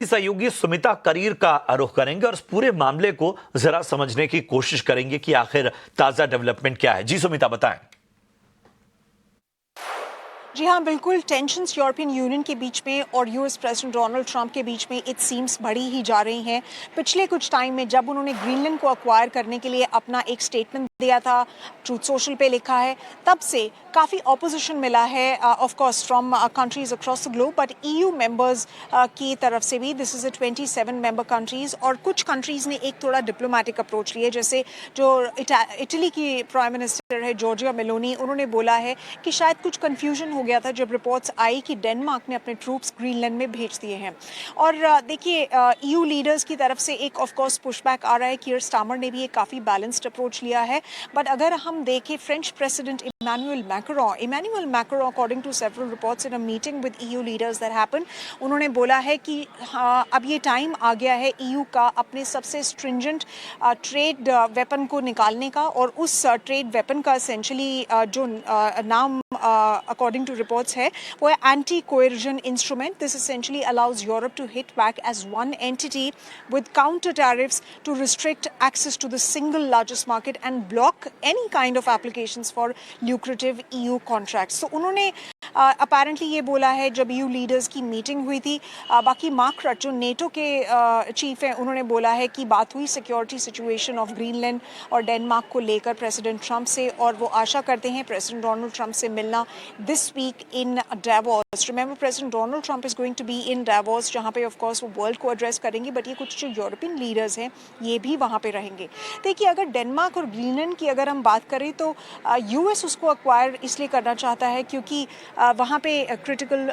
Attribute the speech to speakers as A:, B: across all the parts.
A: सहयोगी सुमिता करीर का रुख करेंगे और इस पूरे मामले को जरा समझने की कोशिश करेंगे कि आखिर ताजा डेवलपमेंट क्या है। जी सुमिता, बताएं।
B: जी हाँ, बिल्कुल। टेंशन्स यूरोपियन यूनियन के बीच में और यूएस प्रेसिडेंट डोनाल्ड ट्रंप के बीच में इट सीम्स बढ़ी ही जा रही हैं। पिछले कुछ टाइम में जब उन्होंने ग्रीनलैंड को एक्वायर करने के लिए अपना एक स्टेटमेंट दिया था, ट्रूथ सोशल पे लिखा है, तब से काफ़ी ऑपोजिशन मिला है of course from countries across the globe, but EU members की तरफ से भी। This is a 27 member countries और कुछ कंट्रीज़ ने एक थोड़ा डिप्लोमेटिक अप्रोच लिया, जैसे जो इटली की प्राइम मिनिस्टर है जॉर्जिया मेलोनी, उन्होंने बोला है कि शायद कुछ कन्फ्यूजन हो गया था जब रिपोर्ट्स आई कि डेनमार्क ने अपने ट्रूप्स ग्रीनलैंड में भेज दिए हैं। और देखिए, ईयू लीडर्स की तरफ से एक ऑफ कोर्स पुशबैक आ रहा है। कीयर स्टार्मर ने भी एक काफ़ी बैलेंस्ड अप्रोच लिया है। बट अगर हम देखें French president Emmanuel Macron according to several reports in a meeting with EU leaders that happen, उन्होंने बोला है कि हाँ, अब ये टाइम आ गया है ईयू का अपने सबसे स्ट्रिंजेंट ट्रेड वेपन को निकालने का, और उस ट्रेड वेपन का एसेंशली जो नाम अकॉर्डिंग टू रिपोर्ट्स है वो है anti coercion instrument. This essentially allows Europe to hit back as one entity with counter tariffs to restrict access to the single largest market and block any kind of applications for lucrative EU contracts. So उन्होंने apparently ये बोला है जब EU leaders की meeting हुई थी। बाकी mark रट जो नेटो के चीफ हैं, उन्होंने बोला है कि बात हुई सिक्योरिटी सिचुएशन ऑफ ग्रीनलैंड और डेनमार्क को लेकर प्रेसिडेंट ट्रंप से, और वो आशा करते हैं प्रेसिडेंट डोनाल्ड ट्रंप से मिलना this week in Davos. Remember, president Donald Trump is going to be in Davos, जहाँ पे ऑफ कोर्स वो वर्ल्ड को एड्रेस करेंगे, बट ये कुछ जो यूरोपियन लीडर्स हैं ये भी वहाँ पे रहेंगे। देखिए, अगर डेनमार्क और ग्रीनलैंड की अगर हम बात करें तो यूएस उसको एक्वायर इसलिए करना चाहता है क्योंकि वहाँ पे क्रिटिकल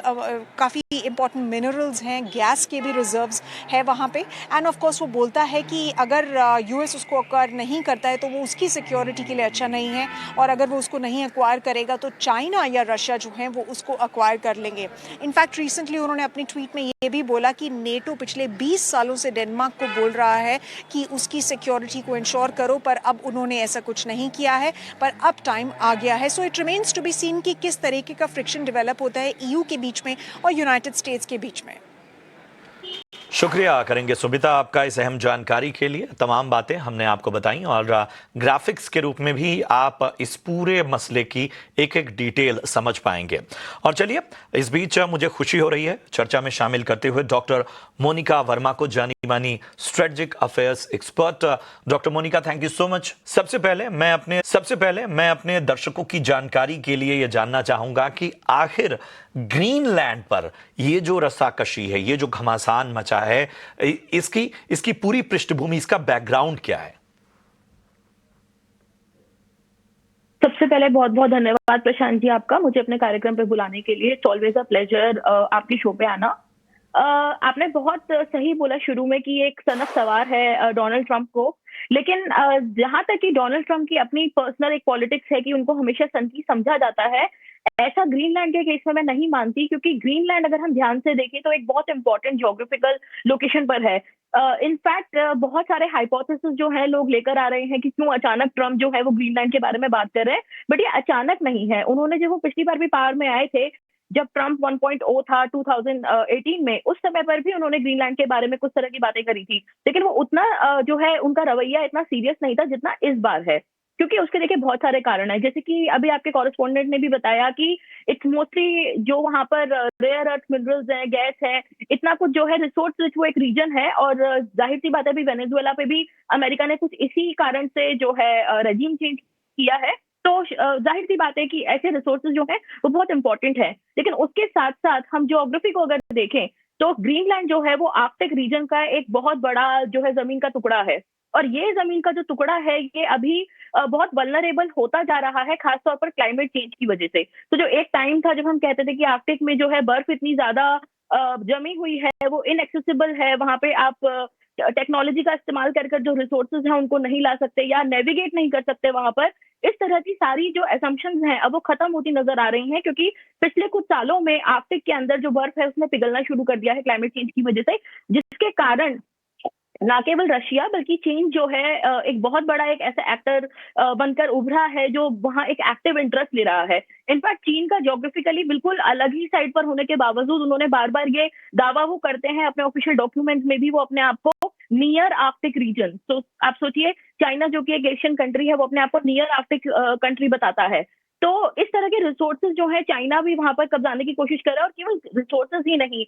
B: काफ़ी इंपॉर्टेंट मिनरल्स हैं, गैस के भी रिजर्व्स है वहाँ पे। एंड ऑफ कोर्स वो बोलता है कि अगर यूएस उसको एक्वायर नहीं करता है तो वो उसकी सिक्योरिटी के लिए अच्छा नहीं है, और अगर वो उसको नहीं एक्वायर करेगा तो चाइना या रशिया जो हैं वो उसको एक्वायर कर लेंगे। इनफैक्ट रिसेंटली उन्होंने अपनी ट्वीट में ये भी बोला कि नेटो पिछले 20 सालों से डेनमार्क को बोल रहा है कि उसकी सिक्योरिटी को इंश्योर करो, पर अब उन्होंने ऐसा कुछ नहीं किया है, पर अब टाइम आ गया है। So it remains to be seen कि किस तरीके का फ्रिक्शन डेवलप होता है ईयू के बीच में और यूनाइटेड स्टेट्स के बीच में।
A: शुक्रिया करेंगे सुमिता आपका इस अहम जानकारी के लिए। तमाम बातें हमने आपको बताई और ग्राफिक्स के रूप में भी आप इस पूरे मसले की एक एक डिटेल समझ पाएंगे। और चलिए, इस बीच मुझे खुशी हो रही है चर्चा में शामिल करते हुए डॉक्टर मोनिका वर्मा को, जानी मानी strategic affairs expert. Doctor Monika, thank you so much. सबसे पहले मैं अपने दर्शकों की जानकारी के लिए यह जानना चाहूंगा कि आखिर ग्रीनलैंड पर ये जो रस्साकशी है, ये जो घमासान मचा है, इसकी पूरी पृष्ठभूमि, इसका बैकग्राउंड क्या है?
C: सबसे पहले बहुत बहुत धन्यवाद प्रशांत जी आपका, मुझे अपने कार्यक्रम पे बुलाने के लिए। इट्स ऑलवेज अ प्लेजर आपकी शो पे आना। आपने बहुत सही बोला शुरू में कि एक सनक सवार है डोनाल्ड ट्रंप को, लेकिन जहां तक कि डोनाल्ड ट्रंप की अपनी पर्सनल एक पॉलिटिक्स है कि उनको हमेशा सनकी समझा जाता है, ऐसा ग्रीनलैंड के केस में मैं नहीं मानती, क्योंकि ग्रीनलैंड अगर हम ध्यान से देखें तो एक बहुत इंपॉर्टेंट ज्योग्राफिकल लोकेशन पर है। इनफैक्ट बहुत सारे हाइपोथेसिस जो है लोग लेकर आ रहे हैं कि क्यों अचानक ट्रंप जो है वो ग्रीनलैंड के बारे में बात कर रहे हैं, बट ये अचानक नहीं है। उन्होंने जब वो पिछली बार भी पावर में आए थे, जब ट्रंप 1.0 था 2018 में, उस समय पर भी उन्होंने ग्रीनलैंड के बारे में कुछ तरह की बातें करी थी, लेकिन वो उतना जो है उनका रवैया इतना सीरियस नहीं था जितना इस बार है, क्योंकि उसके देखिए बहुत सारे कारण हैं। जैसे कि अभी आपके कॉरेस्पॉन्डेंट ने भी बताया कि इट्स मोस्टली जो वहां पर रेयर अर्थ मिनरल्स हैं, गैस है, इतना कुछ जो है रिसोर्स रिच वो एक रीजन है। और जाहिर सी बात है, अभी वेनेजुएला पे भी अमेरिका ने कुछ इसी कारण से जो है रेजिम चेंज किया है। तो जाहिर सी बात है कि ऐसे रिसोर्सेज जो है वो बहुत इंपॉर्टेंट है। लेकिन उसके साथ साथ हम ज्योग्राफी को अगर देखें तो ग्रीनलैंड जो है वो आर्कटिक रीजन का एक बहुत बड़ा जो है जमीन का टुकड़ा है, और ये जमीन का जो टुकड़ा है ये अभी बहुत वल्नरेबल होता जा रहा है, खासतौर पर क्लाइमेट चेंज की वजह से। तो जो एक टाइम था जब हम कहते थे कि आर्कटिक में जो है बर्फ इतनी ज्यादा जमी हुई है, वो इनएक्सेसिबल है, वहां पे आप टेक्नोलॉजी का इस्तेमाल कर जो रिसोर्सेज हैं उनको नहीं ला सकते या नेविगेट नहीं कर सकते वहां पर, इस तरह की सारी जो असम्पशंस हैं अब वो खत्म होती नजर आ रही हैं, क्योंकि पिछले कुछ सालों में आर्कटिक के अंदर जो बर्फ है उसने पिघलना शुरू कर दिया है क्लाइमेट चेंज की वजह से, जिसके कारण ना केवल रशिया बल्कि चीन जो है एक बहुत बड़ा एक ऐसा एक्टर बनकर उभरा है जो वहां एक एक्टिव इंटरेस्ट ले रहा है। इनफैक्ट चीन का ज्योग्राफिकली बिल्कुल अलग ही साइड पर होने के बावजूद उन्होंने बार बार ये दावा वो करते हैं अपने ऑफिशियल डॉक्यूमेंट्स में भी, वो अपने आप को नियर आर्कटिक रीजन, तो आप सोचिए चाइना जो कि एक एशियन कंट्री है वो अपने आप को नियर आर्कटिक कंट्री बताता है। तो इस तरह के रिसोर्सेज जो है चाइना भी वहां पर कब्जाने की कोशिश कर रहा है, और केवल रिसोर्सेज ही नहीं,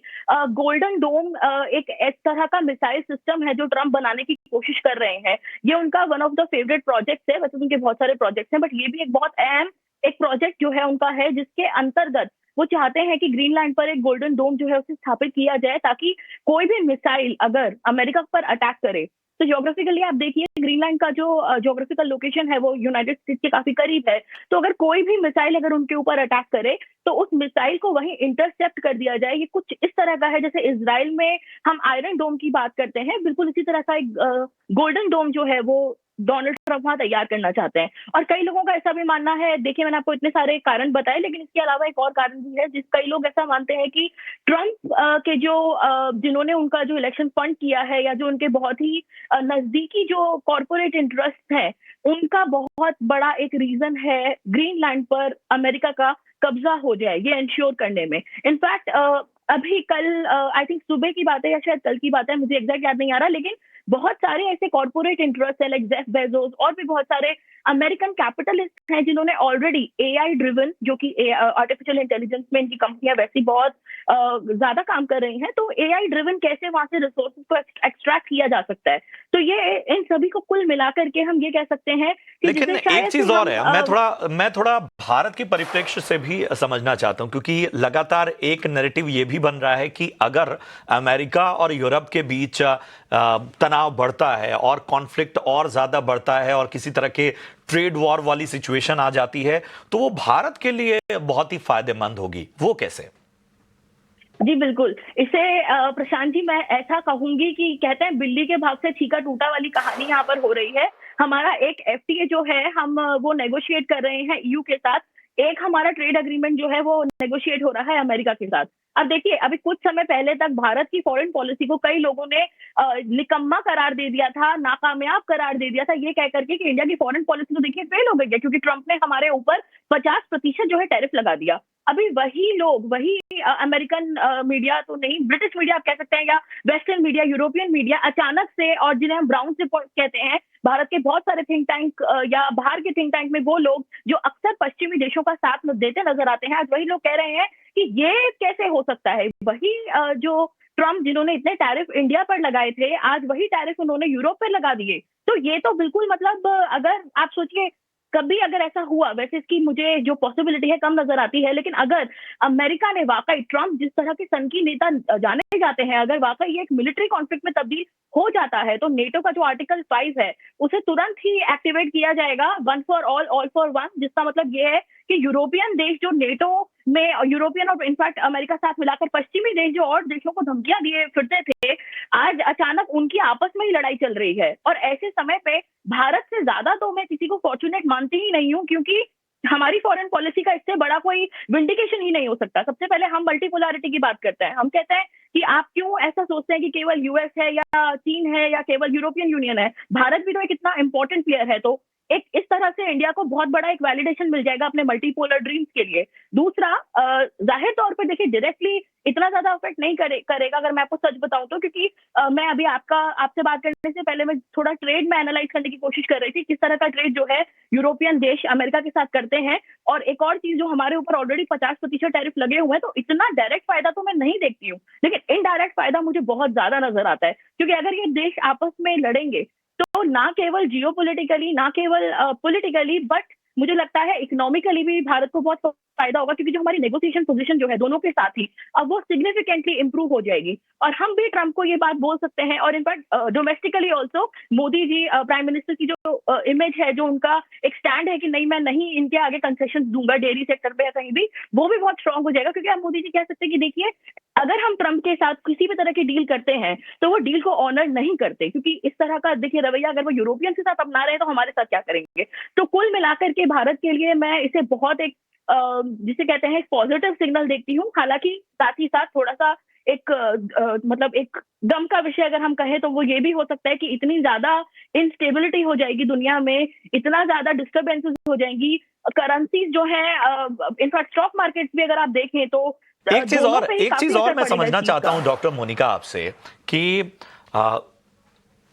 C: गोल्डन डोम एक इस तरह का मिसाइल सिस्टम है जो ट्रम्प बनाने की कोशिश कर रहे हैं। ये उनका one of the favourite projects है, वैसे तो उनके बहुत सारे प्रोजेक्ट्स हैं, बट ये भी एक बहुत अहम एक प्रोजेक्ट जो है उनका है, जिसके अंतर्गत वो चाहते हैं कि ग्रीनलैंड पर एक गोल्डन डोम जो है उसे स्थापित किया जाए, ताकि कोई भी मिसाइल अगर अमेरिका पर अटैक करे, तो ज्योग्राफिकली आप देखिए ग्रीनलैंड का जो ज्योग्राफिकल लोकेशन है वो यूनाइटेड स्टेट्स के काफी करीब है। तो अगर कोई भी मिसाइल अगर उनके ऊपर अटैक करे तो उस मिसाइल को वहीं इंटरसेप्ट कर दिया जाए। ये कुछ इस तरह का है जैसे इजराइल में हम आयरन डोम की बात करते हैं, बिल्कुल इसी तरह का एक गोल्डन डोम जो है वो डोनाल्ड ट्रंप वहां तैयार करना चाहते हैं। और कई लोगों का ऐसा भी मानना है, देखिए मैंने आपको इतने सारे कारण बताए, लेकिन इसके अलावा एक और कारण भी है जिस कई लोग ऐसा मानते हैं कि ट्रंप के जो जिन्होंने उनका जो इलेक्शन फंड किया है, या जो उनके बहुत ही नजदीकी जो कॉर्पोरेट इंटरेस्ट है, उनका बहुत बड़ा एक रीजन है ग्रीनलैंड पर अमेरिका का कब्जा हो जाए ये इंश्योर करने में। इनफैक्ट अभी कल आई थिंक सुबह की बात है या शायद कल की बात है, मुझे एग्जैक्ट याद नहीं आ रहा, लेकिन बहुत सारे ऐसे कॉर्पोरेट इंटरेस्ट है लाइक जेफ बेजोस और भी बहुत सारे अमेरिकन कैपिटलिस्ट हैं जिन्होंने ऑलरेडी एआई ड्रिवन, जो कि आर्टिफिशियल इंटेलिजेंस में इनकी कंपनियां वैसी बहुत ज्यादा काम कर रही हैं, तो एआई ड्रिवन कैसे वहां से रिसोर्सेज को एक्सट्रैक्ट किया जा सकता है। तो ये इन सभी को कुल मिलाकर के हम ये कह सकते हैं कि
A: लेकिन
C: जिसे
A: एक
C: शायद
A: चीज
C: से
A: और
C: हम,
A: है, मैं थोड़ा भारत की परिप्रेक्ष्य से भी समझना चाहता हूं, क्योंकि लगातार एक नैरेटिव ये भी बन रहा है कि अगर अमेरिका और यूरोप के बीच तनाव बढ़ता है और कॉन्फ्लिक्ट और ज्यादा बढ़ता है और किसी तरह के ट्रेड वॉर वाली सिचुएशन आ जाती है, तो वो भारत के लिए बहुत ही फायदेमंद होगी। वो कैसे?
C: जी बिल्कुल, इसे प्रशांत जी मैं ऐसा कहूंगी कि कहते हैं बिल्ली के भाग से छीका टूटा वाली कहानी यहाँ पर हो रही है। हमारा एक एफटीए जो है हम वो नेगोशिएट कर रहे हैं ईयू के साथ, एक हमारा ट्रेड अग्रीमेंट जो है वो नेगोशिएट हो रहा है अमेरिका के साथ। अब देखिए अभी कुछ समय पहले तक भारत की फॉरेन पॉलिसी को कई लोगों ने निकम्मा करार दे दिया था, नाकामयाब करार दे दिया था, ये कह करके कि इंडिया की फॉरेन पॉलिसी तो देखिए फेल हो गई है, क्योंकि ट्रंप ने हमारे ऊपर 50% जो है टैरिफ लगा दिया। अभी वही लोग, वही अमेरिकन मीडिया तो नहीं, ब्रिटिश मीडिया आप कह सकते हैं, या वेस्टर्न मीडिया, यूरोपियन मीडिया अचानक से, और जिन्हें हम ब्राउन रिपोर्ट कहते हैं, भारत के बहुत सारे थिंक टैंक या बाहर के थिंक टैंक में वो लोग जो अक्सर पश्चिमी देशों का साथ देते नजर आते हैं, आज वही लोग कह रहे हैं कि ये कैसे हो सकता है। वही जो ट्रम्प जिन्होंने इतने टैरिफ इंडिया पर लगाए थे, आज वही टैरिफ उन्होंने यूरोप पर लगा दिए। तो ये तो बिल्कुल मतलब अगर आप सोचिए कभी अगर ऐसा हुआ, वैसे इसकी मुझे जो पॉसिबिलिटी है कम नजर आती है, लेकिन अगर अमेरिका ने वाकई, ट्रंप जिस तरह के सनकी नेता जाने जाते हैं, अगर वाकई ये एक मिलिट्री कॉन्फ्लिक्ट में तब्दील हो जाता है, तो नेटो का जो आर्टिकल 5 है उसे तुरंत ही एक्टिवेट किया जाएगा, one for all for one, जिसका मतलब ये है कि यूरोपियन देश जो नेटो में, यूरोपियन और इनफैक्ट अमेरिका साथ मिलाकर पश्चिमी देश जो और देशों को धमकियां दिए फिरते थे, आज अचानक उनकी आपस में ही लड़ाई चल रही है। और ऐसे समय पे भारत से ज्यादा तो मैं किसी को फॉर्चुनेट मानती ही नहीं हूं, क्योंकि हमारी फॉरेन पॉलिसी का इससे बड़ा कोई विंडिकेशन ही नहीं हो सकता। सबसे पहले हम मल्टीपोलैरिटी की बात करते हैं, हम कहते हैं कि आप क्यों ऐसा सोचते हैं कि केवल यूएस है या चीन है या केवल यूरोपियन यूनियन है, भारत भी तो एक इतना इंपॉर्टेंट प्लेयर है। तो एक इस तरह से इंडिया को बहुत बड़ा एक वैलिडेशन मिल जाएगा अपने मल्टीपोलर ड्रीम्स के लिए। दूसरा, जाहिर तौर पर देखिए डायरेक्टली इतना ज्यादा अफेक्ट नहीं करेगा, अगर मैं आपको सच बताऊं तो, क्योंकि मैं अभी आपसे बात करने से पहले मैं थोड़ा ट्रेड में एनालाइज करने की कोशिश कर रही थी, किस तरह का ट्रेड जो है यूरोपियन देश अमेरिका के साथ करते हैं। और एक और चीज, जो हमारे ऊपर ऑलरेडी 50% टैरिफ लगे हुए हैं, तो इतना डायरेक्ट फायदा तो मैं नहीं देखती हूँ, लेकिन इनडायरेक्ट फायदा मुझे बहुत ज्यादा नजर आता है, क्योंकि अगर ये देश आपस में लड़ेंगे तो ना केवल जियोपॉलिटिकली, ना केवल पॉलिटिकली, बट मुझे लगता है इकोनॉमिकली भी भारत को बहुत फायदा होगा, क्योंकि जो हमारी नेगोशिएशन पोजीशन जो है दोनों के साथ ही, अब वो सिग्निफिकेंटली इंप्रूव हो जाएगी। और हम भी ट्रंप को ये बात बोल सकते हैं, और in fact domestically also Modi ji, prime minister की जो इमेज है, जो उनका एक स्टैंड है कि नहीं मैं नहीं इनके आगे कंसेशन दूंगा डेयरी सेक्टर पे या कहीं भी, वो भी बहुत स्ट्रांग हो जाएगा। क्योंकि आप मोदी जी कह सकते हैं कि देखिए अगर हम ट्रंप के साथ किसी भी तरह की डील करते हैं तो वो डील को ऑनर नहीं करते, क्योंकि इस तरह का देखिए रवैया अगर वो यूरोपियन के साथ अपना रहे हैं तो हमारे साथ क्या करेंगे। तो कुल मिलाकर के भारत के लिए मैं इसे बहुत एक जिसे कहते हैं पॉजिटिव सिग्नल देखती हूँ। हालांकि साथ ही साथ थोड़ा सा मतलब एक गम का विषय अगर हम कहें तो वो ये भी हो सकता है कि इतनी ज्यादा इंस्टेबिलिटी हो जाएगी दुनिया में, इतना ज्यादा डिस्टर्बेंसेस हो जाएंगी, करेंसीज जो है, इनफैक्ट स्टॉक मार्केट भी अगर आप देखें तो दोनों पे ही
A: एक चीज
C: काफी
A: और
C: असर
A: मैं
C: पड़ेगा इस
A: समझना
C: चीज
A: चाहता
C: का।
A: हूं डॉक्टर मोनिका आपसे कि आ,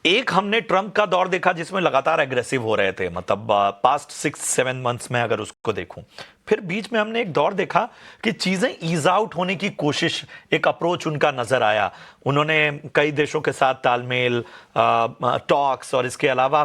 A: एक हमने ट्रंप का दौर देखा जिसमें लगातार एग्रेसिव हो रहे थे, मतलब पास्ट 6-7 मंथ्स में अगर उसको देखूं, फिर बीच में हमने एक दौर देखा कि चीजें ईज आउट होने की कोशिश, एक अप्रोच उनका नजर आया। उन्होंने कई देशों के साथ तालमेल, टॉक्स और इसके अलावा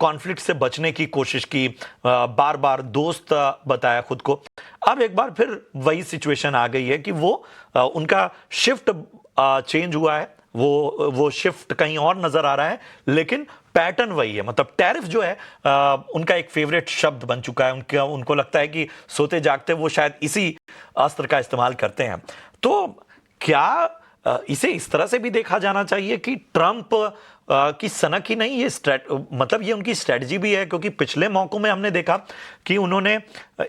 A: कॉन्फ्लिक्ट से बचने की कोशिश की, बार बार दोस्त बताया खुद को। अब एक बार फिर वही सिचुएशन आ गई है कि वो उनका शिफ्ट चेंज हुआ है, वो शिफ्ट कहीं और नजर आ रहा है, लेकिन पैटर्न वही है। मतलब टैरिफ जो है उनका एक फेवरेट शब्द बन चुका है, उनको लगता है कि सोते जागते वो शायद इसी अस्त्र का इस्तेमाल करते हैं। तो क्या इसे इस तरह से भी देखा जाना चाहिए कि ट्रंप की सनक ही नहीं, ये मतलब ये उनकी स्ट्रेटजी भी है? क्योंकि पिछले मौकों में हमने देखा कि उन्होंने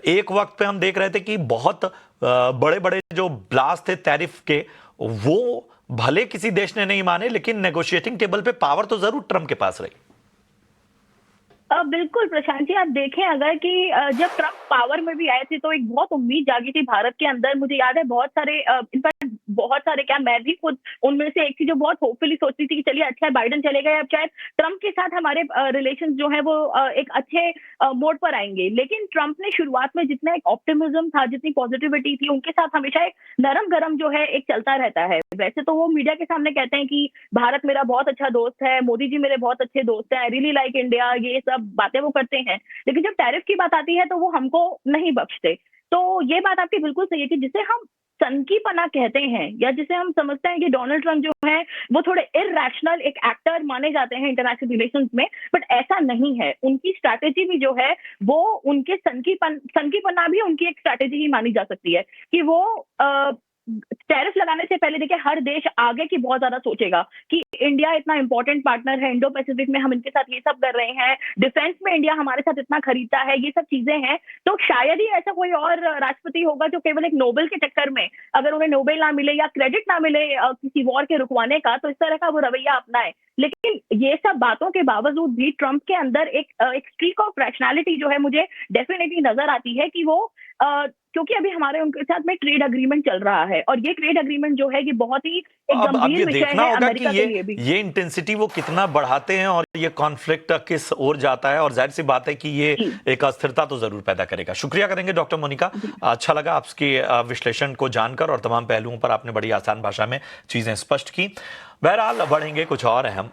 A: एक वक्त पे हम देख रहे थे कि बहुत बड़े बड़े जो ब्लास्ट थे टैरिफ के, वो भले किसी देश ने नहीं माने, लेकिन नेगोशिएटिंग टेबल पे पावर तो जरूर ट्रंप के पास रही।
C: बिल्कुल प्रशांत जी, आप देखें अगर कि जब ट्रंप पावर में भी आए थे तो एक बहुत उम्मीद जागी थी भारत के अंदर। मुझे याद है बहुत सारे, इनफैक्ट बहुत सारे क्या, मैं भी खुद उनमें से एक थी जो बहुत होपफुली सोचती थी कि चलिए अच्छा है बाइडेन चले गए, अब शायद ट्रंप के साथ हमारे रिलेशन जो है वो एक अच्छे मोड पर आएंगे। लेकिन ट्रंप ने शुरुआत में जितना एक ऑप्टिमिज्म था, जितनी पॉजिटिविटी थी, उनके साथ हमेशा एक नरम गरम जो है एक चलता रहता है। वैसे तो वो मीडिया के सामने कहते हैं कि भारत मेरा बहुत अच्छा दोस्त है, मोदी जी मेरे बहुत अच्छे दोस्त हैं, आई रियली लाइक इंडिया, ये सब बातें वो करते हैं। लेकिन जब टैरिफ की बात आती है तो वो हमको नहीं बख्शते। तो ये बात आपकी बिल्कुल सही है कि जिसे हम सनकीपना कहते हैं, या जिसे हम समझते हैं कि डोनाल्ड ट्रंप जो है वो थोड़े इरैशनल एक एक्टर माने जाते हैं इंटरनेशनल रिलेशंस में, बट ऐसा नहीं है। उनकी स्ट्रैटेजी भी जो है वो उनके सनकीपना भी उनकी एक स्ट्रैटेजी ही मानी जा सकती है कि वो टैरिफ लगाने से पहले देखिए हर देश आगे की बहुत ज्यादा सोचेगा कि इंडिया इतना इंपॉर्टेंट पार्टनर है, इंडो पैसिफिक में हम इनके साथ ये सब कर रहे हैं, डिफेंस में इंडिया हमारे साथ इतना खरीदता है, ये सब चीजें हैं। तो शायद ही ऐसा कोई और राष्ट्रपति होगा जो केवल एक नोबेल के चक्कर में, अगर उन्हें नोबेल ना मिले या क्रेडिट ना मिले किसी वॉर के रुकवाने का, तो इस तरह का वो रवैया अपनाए। लेकिन ये सब बातों के बावजूद भी ट्रंप के अंदर एक स्ट्रीक ऑफ रैशनैलिटी जो है मुझे डेफिनेटली नजर आती है कि वो क्योंकि अभी हमारे उनके साथ में ट्रेड अग्रीमेंट चल रहा है, और ये ट्रेड अग्रीमेंट जो है ये बहुत ही एक
A: अब
C: गंभीर
A: ये
C: विषय
A: देखना
C: है
A: होगा कि
C: अमेरिका के लिए भी।
A: ये इंटेंसिटी वो कितना बढ़ाते हैं और ये कॉन्फ्लिक्ट किस ओर जाता है, और जाहिर सी बात है कि ये
C: जी
A: एक अस्थिरता तो जरूर पैदा करेगा। शुक्रिया करेंगे डॉक्टर मोनिका,
C: जी
A: अच्छा लगा आपके विश्लेषण को जानकर, और तमाम पहलुओं पर आपने बड़ी आसान भाषा में चीजें स्पष्ट की। बहरहाल बढ़ेंगे कुछ और अहम